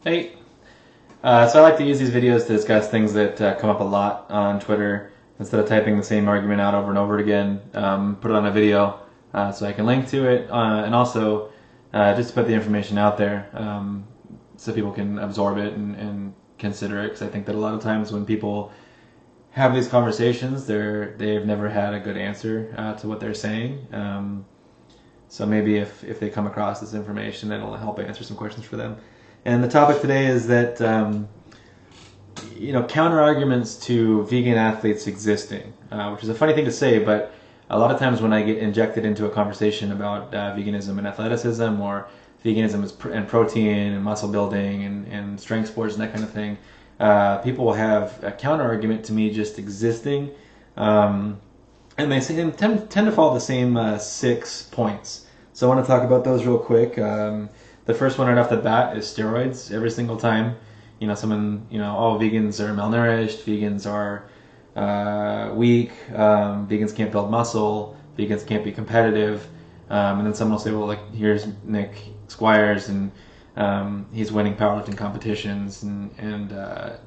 Hey, so I like to use these videos to discuss things that come up a lot on Twitter. Instead of typing the same argument out over and over again, put it on a video so I can link to it, and also just to put the information out there so people can absorb it and consider it. Because I think that a lot of times when people have these conversations, they've never had a good answer to what they're saying. So maybe if they come across this information, it'll help answer some questions for them. And the topic today is that counter arguments to vegan athletes existing, which is a funny thing to say, but a lot of times when I get injected into a conversation about veganism and athleticism, or veganism and protein and muscle building and strength sports and that kind of thing, people will have a counter argument to me just existing, and they tend to follow the same 6 points. So I want to talk about those real quick. The first one right off the bat is steroids. Every single time, all vegans are malnourished, vegans are weak, vegans can't build muscle, vegans can't be competitive, and then someone will say, well, like, here's Nick Squires, and he's winning powerlifting competitions, and blah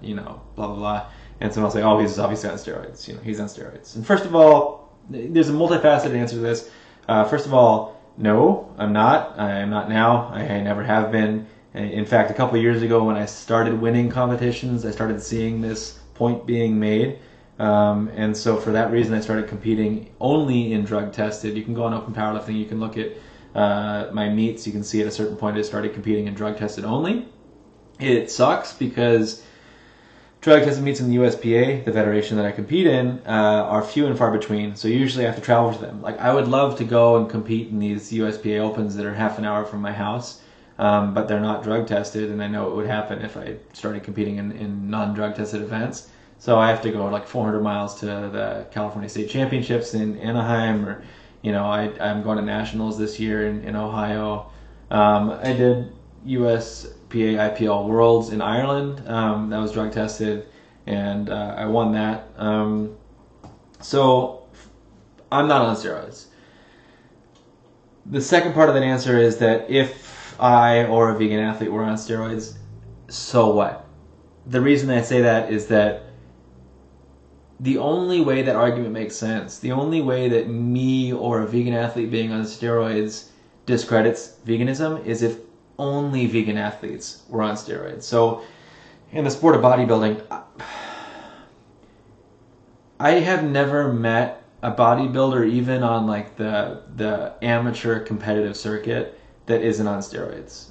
blah blah, and someone will say, oh, he's obviously on steroids. He's on steroids. And first of all, there's a multifaceted answer to this. First of all, no, I'm not. I am not now. I never have been. In fact, a couple of years ago when I started winning competitions, I started seeing this point being made. And so for that reason, I started competing only in drug tested. You can go on Open Powerlifting, you can look at my meets, you can see at a certain point I started competing in drug tested only. It sucks because drug tested meets in the USPA, the federation that I compete in, are few and far between. So usually I have to travel to them. Like, I would love to go and compete in these USPA Opens that are half an hour from my house, but they're not drug tested, and I know it would happen if I started competing in non-drug tested events. So I have to go like 400 miles to the California State Championships in Anaheim, or I'm going to nationals this year in Ohio. I did USPA IPL Worlds in Ireland. That was drug tested, and I won that. So I'm not on steroids. The second part of that answer is that if I or a vegan athlete were on steroids, so what? The reason I say that is that the only way that argument makes sense, the only way that me or a vegan athlete being on steroids discredits veganism, is if only vegan athletes were on steroids. So in the sport of bodybuilding, I have never met a bodybuilder, even on like the amateur competitive circuit, that isn't on steroids.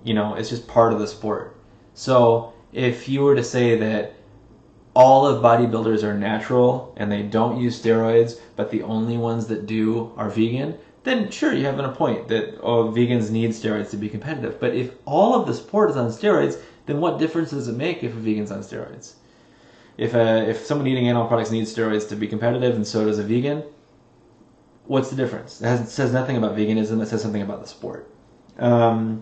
It's just part of the sport. So if you were to say that all of bodybuilders are natural and they don't use steroids, but the only ones that do are vegan, then sure, you have a point that, vegans need steroids to be competitive. But if all of the sport is on steroids, then what difference does it make if a vegan's on steroids? If someone eating animal products needs steroids to be competitive and so does a vegan, what's the difference? It says nothing about veganism. It says something about the sport. I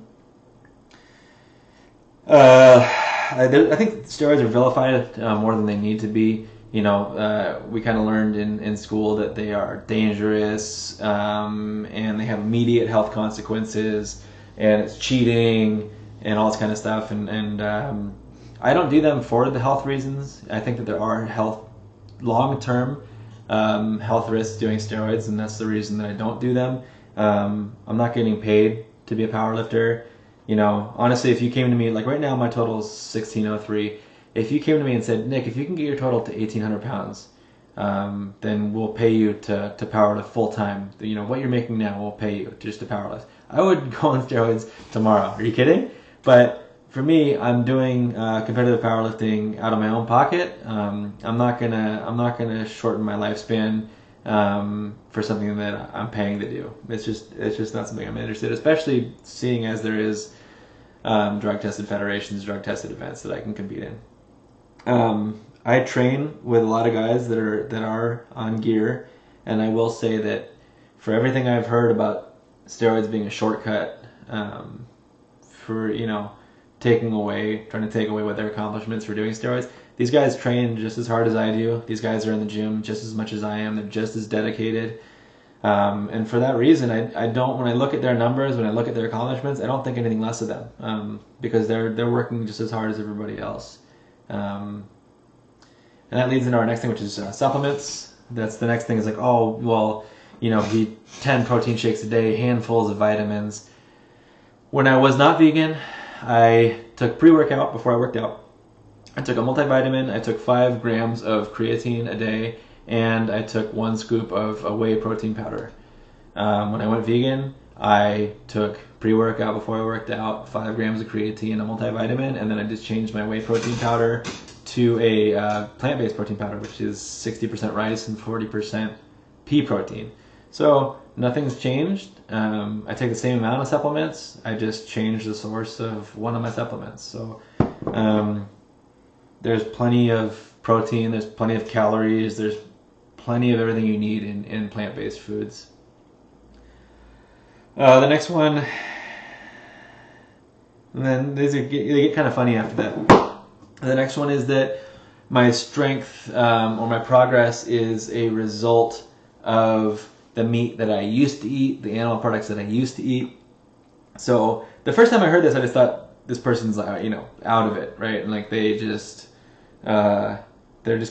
think steroids are vilified more than they need to be. We kind of learned in school that they are dangerous, and they have immediate health consequences, and it's cheating and all this kind of stuff. And I don't do them for the health reasons. I think that there are long-term health risks doing steroids, and that's the reason that I don't do them. I'm not getting paid to be a powerlifter. Honestly, if you came to me, like right now my total is 1603. If you came to me and said, Nick, if you can get your total to 1,800 pounds, then we'll pay you to powerlift full time. What you're making now, we'll pay you just to powerlift. I would go on steroids tomorrow. Are you kidding? But for me, I'm doing competitive powerlifting out of my own pocket. I'm not gonna shorten my lifespan for something that I'm paying to do. It's just not something I'm interested in, especially seeing as there is drug tested federations, drug tested events that I can compete in. I train with a lot of guys that are on gear, and I will say that for everything I've heard about steroids being a shortcut for trying to take away what their accomplishments for doing steroids, these guys train just as hard as I do. These guys are in the gym just as much as I am. They're just as dedicated. And for that reason, I don't, when I look at their numbers, when I look at their accomplishments, I don't think anything less of them, because they're working just as hard as everybody else. And that leads into our next thing, which is supplements. That's the next thing, is like, oh, well, eat 10 protein shakes a day, handfuls of vitamins. When I was not vegan, I took pre-workout before I worked out. I took a multivitamin, I took 5 grams of creatine a day, and I took 1 scoop of a whey protein powder. When I went vegan, I took pre-workout before I worked out, 5 grams of creatine, a multivitamin, and then I just changed my whey protein powder to a plant-based protein powder, which is 60% rice and 40% pea protein. So nothing's changed. I take the same amount of supplements. I just changed the source of one of my supplements. So there's plenty of protein, there's plenty of calories, there's plenty of everything you need in plant-based foods. The next one, and then they get kind of funny after that. The next one is that my strength or my progress is a result of the meat that I used to eat, the animal products that I used to eat. So the first time I heard this, I just thought this person's out of it, right? And like they're just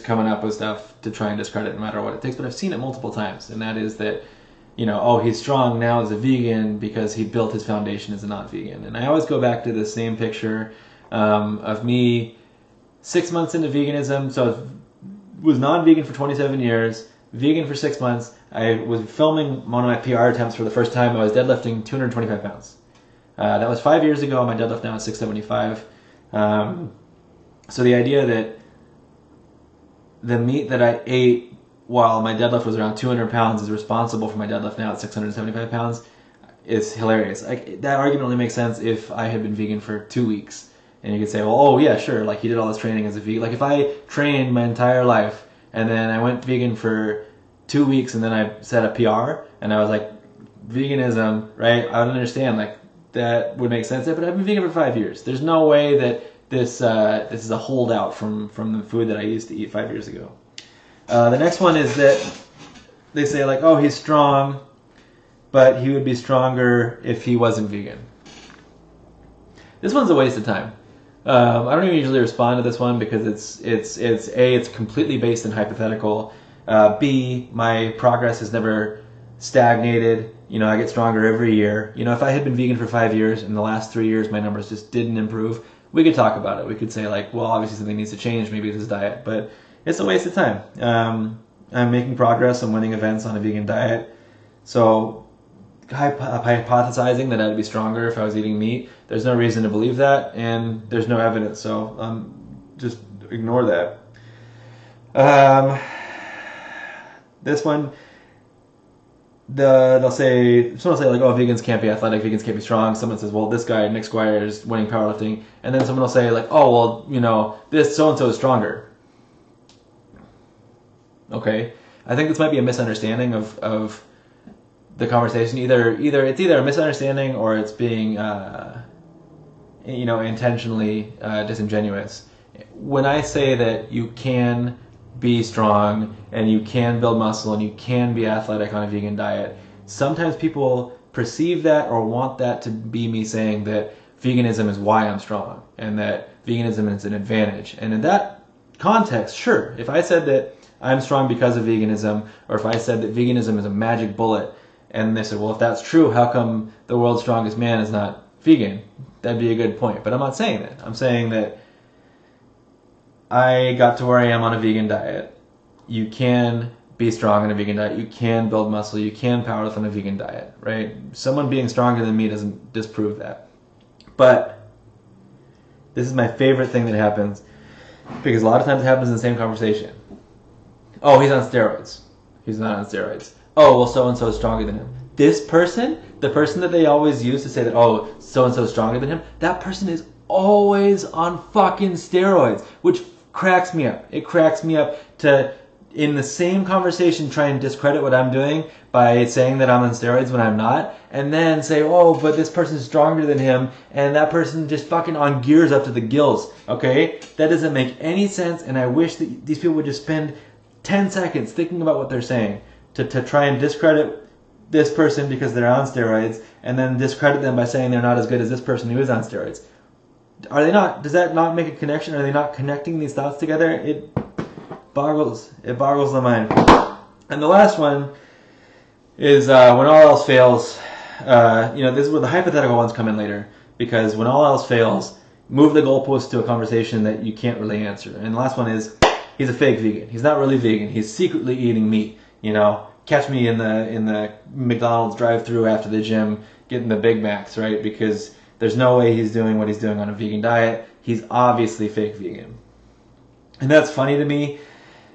coming up with stuff to try and discredit no matter what it takes. But I've seen it multiple times, and that is that, oh, he's strong now as a vegan because he built his foundation as a not-vegan. And I always go back to the same picture of me 6 months into veganism. So I was non-vegan for 27 years, vegan for 6 months. I was filming one of my PR attempts for the first time. I was deadlifting 225 pounds. That was 5 years ago. My deadlift now is 675. So the idea that the meat that I ate while my deadlift was around 200 pounds is responsible for my deadlift now at 675 pounds is hilarious. That argument only makes sense if I had been vegan for 2 weeks. And you could say, well, oh yeah, sure, like he did all this training as a vegan. Like if I trained my entire life and then I went vegan for 2 weeks and then I set a PR and I was like, veganism, right? I would understand, like that would make sense. But I've been vegan for 5 years. There's no way that this is a holdout from the food that I used to eat 5 years ago. The next one is that they say like, oh, he's strong, but he would be stronger if he wasn't vegan. This one's a waste of time. I don't even usually respond to this one because it's completely based in hypothetical. B, my progress has never stagnated. I get stronger every year. If I had been vegan for 5 years and the last 3 years my numbers just didn't improve, we could talk about it. We could say like, well, obviously something needs to change. Maybe it's his diet, but it's a waste of time. I'm making progress. I'm winning events on a vegan diet. So hypothesizing that I'd be stronger if I was eating meat, there's no reason to believe that, and there's no evidence. So just ignore that. This one, someone will say like, oh, vegans can't be athletic, vegans can't be strong. Someone says, well, this guy, Nick Squire, is winning powerlifting. And then someone will say like, oh, well, this so-and-so is stronger. Okay. I think this might be a misunderstanding of the conversation. Either it's a misunderstanding or it's being, intentionally disingenuous. When I say that you can be strong and you can build muscle and you can be athletic on a vegan diet, sometimes people perceive that or want that to be me saying that veganism is why I'm strong and that veganism is an advantage. And in that context, sure, if I said that I'm strong because of veganism, or if I said that veganism is a magic bullet, and they said, well, if that's true, how come the world's strongest man is not vegan? That'd be a good point. But I'm not saying that. I'm saying that I got to where I am on a vegan diet. You can be strong on a vegan diet. You can build muscle. You can powerlift on a vegan diet, right? Someone being stronger than me doesn't disprove that. But this is my favorite thing that happens, because a lot of times it happens in the same conversation. Oh, he's on steroids. He's not on steroids. Oh, well, so-and-so is stronger than him. This person, the person that they always use to say that, oh, so-and-so is stronger than him, that person is always on fucking steroids, which cracks me up. It cracks me up to, in the same conversation, try and discredit what I'm doing by saying that I'm on steroids when I'm not, and then say, oh, but this person's stronger than him, and that person just fucking on gears up to the gills, okay? That doesn't make any sense, and I wish that these people would just spend 10 seconds thinking about what they're saying to try and discredit this person because they're on steroids, and then discredit them by saying they're not as good as this person who is on steroids. Are they not? Does that not make a connection? Are they not connecting these thoughts together? It boggles the mind. And the last one is when all else fails. This is where the hypothetical ones come in later, because when all else fails, move the goalpost to a conversation that you can't really answer. And the last one is, he's a fake vegan. He's not really vegan. He's secretly eating meat. Catch me in the McDonald's drive-thru after the gym getting the Big Macs, right? Because there's no way he's doing what he's doing on a vegan diet. He's obviously fake vegan. And that's funny to me.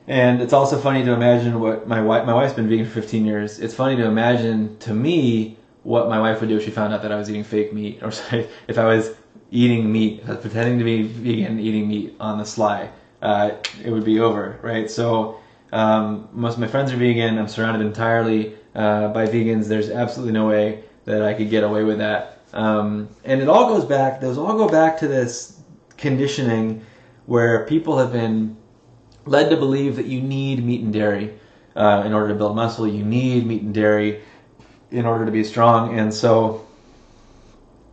And it's also funny to imagine what my wife's been vegan for 15 years. It's funny to imagine, to me, what my wife would do if she found out that I was eating fake meat, or sorry, if I was eating meat, if I was pretending to be vegan, eating meat on the sly. It would be over, right? So most of my friends are vegan. I'm surrounded entirely by vegans. There's absolutely no way that I could get away with that. And those all go back to this conditioning where people have been led to believe that you need meat and dairy in order to build muscle. You need meat and dairy in order to be strong. And so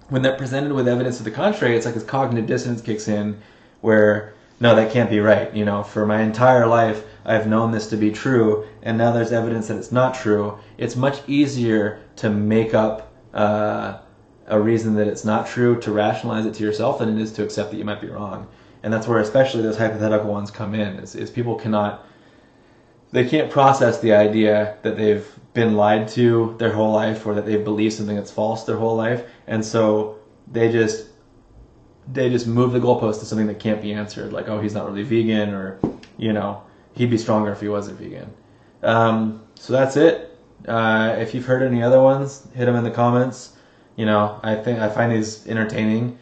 when they're presented with evidence to the contrary, it's like this cognitive dissonance kicks in where, no, that can't be right. For my entire life, I've known this to be true, and now there's evidence that it's not true. It's much easier to make up a reason that it's not true, to rationalize it to yourself, than it is to accept that you might be wrong. And that's where especially those hypothetical ones come in, is people can't process the idea that they've been lied to their whole life, or that they've believed something that's false their whole life, and so they just move the goalpost to something that can't be answered, like, oh, he's not really vegan, or he'd be stronger if he wasn't vegan. So that's it. If you've heard any other ones, hit them in the comments. I find these entertaining.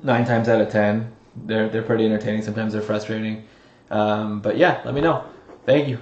9 times out of 10, they're pretty entertaining. Sometimes they're frustrating. But yeah, let me know. Thank you.